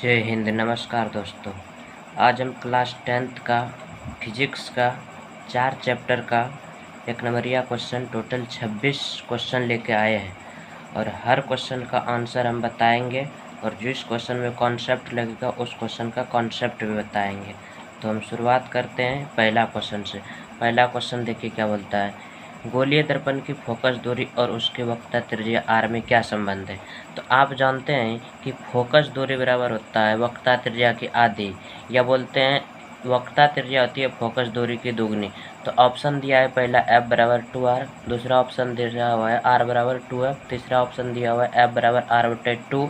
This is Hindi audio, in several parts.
जय हिंद। नमस्कार दोस्तों, आज हम क्लास 10th का फिजिक्स का 4 चैप्टर का एक नंबरिया क्वेश्चन टोटल 26 क्वेश्चन लेके आए हैं और हर क्वेश्चन का आंसर हम बताएंगे और जिस क्वेश्चन में कॉन्सेप्ट लगेगा उस क्वेश्चन का कॉन्सेप्ट भी बताएंगे। तो हम शुरुआत करते हैं पहला क्वेश्चन से। पहला क्वेश्चन देखिए क्या बोलता है, गोलीय दर्पण की फोकस दूरी और उसके वक्रता त्रिज्या r में क्या संबंध है। तो आप जानते हैं कि फोकस दूरी बराबर होता है वक्रता त्रिज्या की आधी, या बोलते हैं वक्रता त्रिज्या होती है फोकस दूरी की दुगनी। तो ऑप्शन दिया है पहला f बराबर 2r, दूसरा ऑप्शन दिया हुआ है r बराबर 2f, तीसरा ऑप्शन दिया हुआ है f बराबर r/2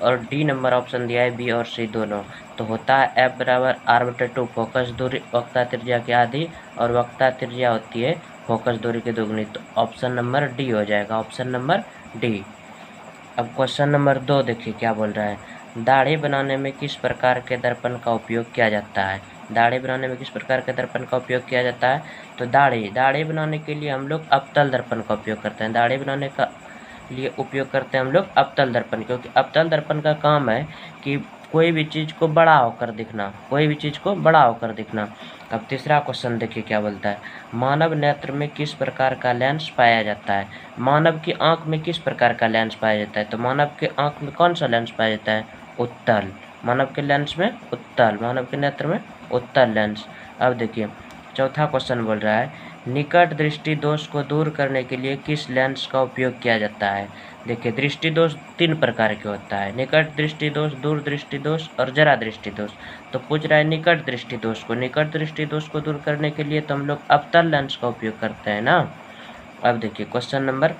और डी नंबर ऑप्शन दिया है बी और सी दोनों। तो होता है f बराबर r/2 फोकस दूरी वक्रता त्रिज्या की आधी और वक्रता त्रिज्या होती है फोकस दूरी की दुगनी। तो ऑप्शन नंबर डी हो जाएगा, ऑप्शन नंबर डी। अब क्वेश्चन नंबर 2 देखिए क्या बोल रहा है, दाढ़ी बनाने में किस प्रकार के दर्पण का उपयोग किया जाता है। दाढ़ी बनाने में किस प्रकार के दर्पण का उपयोग किया जाता है। तो दाढ़ी बनाने के लिए हम लोग अवतल दर्पण का उपयोग करते हैं। दाढ़ी बनाने का लिए उपयोग करते हैं हम लोग अवतल दर्पण, क्योंकि अवतल दर्पण का काम है कि कोई भी चीज़ को बड़ा होकर दिखना, कोई भी चीज़ को बड़ा होकर दिखना। अब तीसरा क्वेश्चन देखिए क्या बोलता है, मानव नेत्र में किस प्रकार का लेंस पाया जाता है। मानव की आंख में किस प्रकार का लेंस पाया जाता है। तो मानव के आंख में कौन सा लेंस पाया जाता है, उत्तल। मानव के लेंस में उत्तल, मानव के नेत्र में उत्तल लेंस। अब देखिए चौथा क्वेश्चन बोल रहा है, निकट दृष्टि दोष को दूर करने के लिए किस लेंस का उपयोग किया जाता है। देखिए दृष्टि दोष 3 प्रकार के होता है, निकट दृष्टि दोष, दूर दृष्टि दोष और जरा दृष्टि दोष। तो पूछ रहा है निकट दृष्टि दोष को, निकट दृष्टि दोष को दूर करने के लिए तो हम लोग अवतल लेंस का उपयोग करते हैं ना। अब देखिए क्वेश्चन नंबर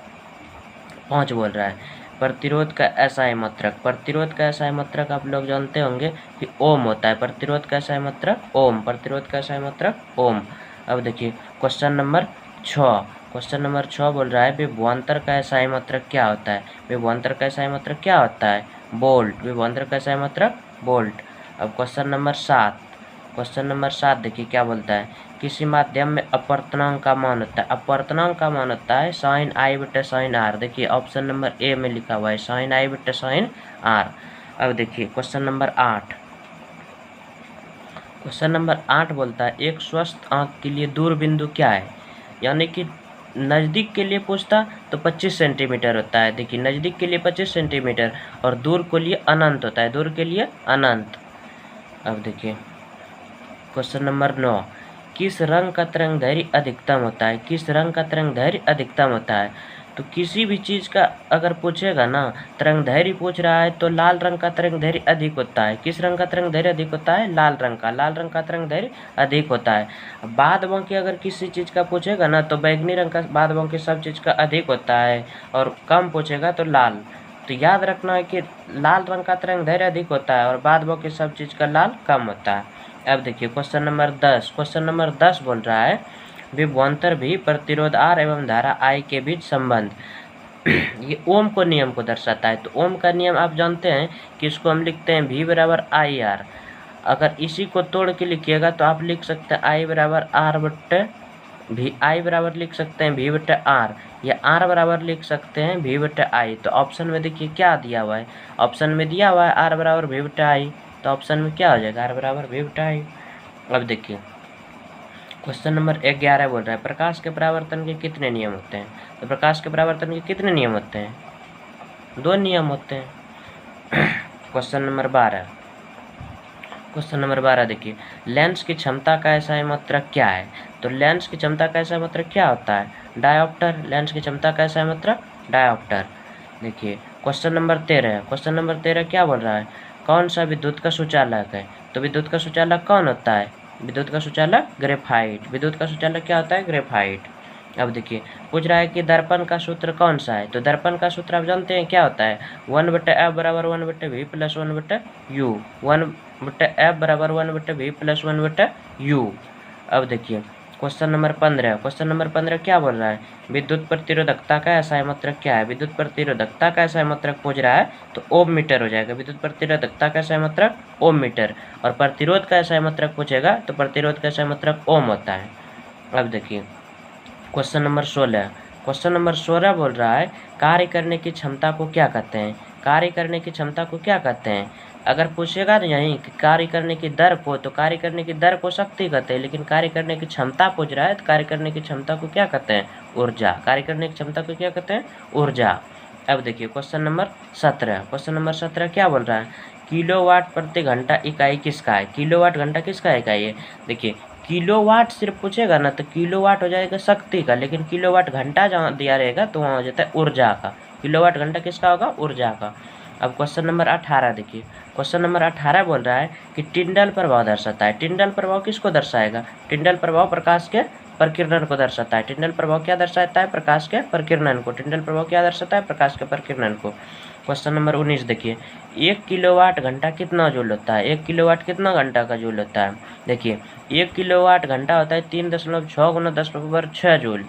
5 बोल रहा है, प्रतिरोध का एसआई मात्रक। प्रतिरोध का एसआई मात्रक आप लोग जानते होंगे कि ओम होता है। प्रतिरोध का एसआई मात्रक ओम, प्रतिरोध का एसआई मात्रक ओम। अब देखिए क्वेश्चन नंबर 6 बोल रहा है, विभवांतर का एसआई मात्रक क्या होता है। विभवांतर का एसआई मात्रक क्या होता है, वोल्ट। विभवांतर का एसआई मात्रक वोल्ट। अब क्वेश्चन नंबर 7 देखिए क्या बोलता है, किसी माध्यम में अपवर्तनांक का मान होता है। अपवर्तनांक का मान होता है साइन आई बटे साइन आर। देखिए ऑप्शन नंबर ए में लिखा हुआ है साइन आई बटे साइन आर। अब देखिए क्वेश्चन नंबर 8 बोलता है, एक स्वस्थ आंख के लिए दूर बिंदु क्या है। यानी कि नज़दीक के लिए पूछता तो 25 सेंटीमीटर होता है। देखिए नज़दीक के लिए 25 सेंटीमीटर और दूर के लिए अनंत होता है, दूर के लिए अनंत। अब देखिए क्वेश्चन नंबर 9, किस रंग का तरंगदैर्घ्य अधिकतम होता है। किस रंग का तरंगदैर्घ्य अधिकतम होता है। तो किसी भी चीज़ का अगर पूछेगा ना, तरंगदैर्घ्य पूछ रहा है तो लाल रंग का तरंगदैर्घ्य अधिक होता है। किस रंग का तरंगदैर्घ्य अधिक होता है, लाल रंग का। लाल रंग का तरंगदैर्घ्य अधिक होता है। बाद बाकी अगर किसी चीज़ का पूछेगा ना तो बैगनी रंग का बाद बाकी सब चीज़ का अधिक होता है और कम पूछेगा तो लाल। तो याद रखना है कि लाल रंग का तरंगदैर्घ्य अधिक होता है और बाद बाकी सब चीज़ का लाल कम होता है। अब देखिए क्वेश्चन नंबर 10 बोल रहा है, विभवांतर भी प्रतिरोध R एवं धारा I के बीच संबंध। ये ओम को नियम को दर्शाता है। तो ओम का नियम आप जानते हैं कि इसको हम लिखते हैं V बराबर IR। अगर इसी को तोड़ के लिखिएगा तो आप लिख सकते हैं I बराबर R बट्टे V, I बराबर लिख सकते हैं V बट्टे R, या R बराबर लिख सकते हैं V बट्टे I। तो ऑप्शन में देखिए क्या दिया हुआ है, ऑप्शन में दिया हुआ है R बराबर V बट्टे I। तो ऑप्शन में क्या हो जाएगा, R बराबर V बट्टे I। अब देखिए क्वेश्चन नंबर 11 बोल रहा है, प्रकाश के परावर्तन के कितने नियम होते हैं। तो प्रकाश के परावर्तन के कितने नियम होते हैं, 2 नियम होते हैं। क्वेश्चन नंबर 12 देखिए, लेंस की क्षमता का एसआई मात्रक क्या है। तो लेंस की क्षमता का एसआई मात्रक क्या होता है, डायोप्टर। लेंस की क्षमता का एसआई मात्रक डायोप्टर। देखिए क्वेश्चन नंबर 13 क्या बोल रहा है, कौन सा विद्युत का सुचालक है। तो विद्युत का सुचालक कौन होता है, विद्युत का सुचालक ग्रेफाइट। विद्युत का सुचालक क्या होता है, ग्रेफाइट। अब देखिए पूछ रहा है कि दर्पण का सूत्र कौन सा है। तो दर्पण का सूत्र आप जानते हैं क्या होता है, 1/f बराबर 1/v प्लस 1/u। 1/f बराबर 1/v प्लस 1/u। अब देखिए क्वेश्चन नंबर 15 क्या बोल रहा है, विद्युत प्रतिरोधकता का एसआई मात्रक क्या है। विद्युत प्रतिरोधकता का एसआई मात्रक पूछ रहा है तो ओम मीटर हो जाएगा। विद्युत प्रतिरोधकता का एसआई मात्रक ओम मीटर, और प्रतिरोध का एसआई मात्रक पूछेगा तो प्रतिरोध का एसआई मात्रक ओम होता है। अब देखिए क्वेश्चन नंबर 16 बोल रहा है, कार्य करने की क्षमता को क्या कहते हैं। कार्य करने की क्षमता को क्या कहते हैं। अगर पूछेगा ना यहीं कि कार्य करने की दर को, तो कार्य करने की दर को शक्ति कहते हैं, लेकिन कार्य करने की क्षमता पूछ रहा है तो कार्य करने की क्षमता को क्या कहते हैं? ऊर्जा। कार्य करने की क्षमता को क्या कहते हैं? ऊर्जा। अब देखिए क्वेश्चन नंबर 17। क्वेश्चन नंबर 17 क्या बोल रहा है? किलोवाट प्रति घंटा इकाई किसका है? किलोवाट घंटा किसका इकाई है? देखिए किलोवाट सिर्फ पूछेगा ना तो किलोवाट हो जाएगा शक्ति का, लेकिन किलोवाट घंटा जहाँ दिया रहेगा तो वहाँ हो जाता है ऊर्जा का। किलोवाट घंटा किसका होगा? ऊर्जा का। अब क्वेश्चन नंबर 18 देखिए। क्वेश्चन नंबर 18 बोल रहा है कि टिंडल प्रभाव दर्शाता है। टिंडल प्रभाव किसको दर्शाएगा? टिंडल प्रभाव प्रकाश के प्रकीर्णन को दर्शाता है। टिंडल प्रभाव क्या दर्शाता है? प्रकाश के प्रकीर्णन को। टिंडल प्रभाव क्या दर्शाता है? प्रकाश के प्रकीर्णन को। क्वेश्चन नंबर 19 देखिए। 1 किलोवाट घंटा कितना जूल होता है? 1 किलोवाट कितना घंटा का जूल होता है? देखिए 1 किलोवाट घंटा होता है 3.6 गुना 10⁻6 जूल।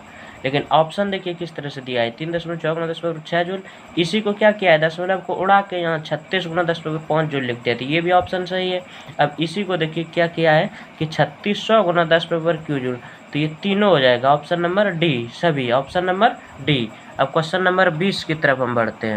लेकिन ऑप्शन देखिए किस तरह से दिया है, 3.6 गुना 10⁻6 जूल। इसी को क्या किया है? दशमलव को उड़ा के यहाँ 36 गुना 10⁻5 जूल लिख दिया, तो ये भी ऑप्शन सही है। अब इसी को देखिए क्या किया है कि 3600 गुना 10⁻Q जूल, तो ये तीनों हो जाएगा ऑप्शन नंबर डी, सभी ऑप्शन नंबर डी। अब क्वेश्चन नंबर 20 की तरफ हम बढ़ते हैं।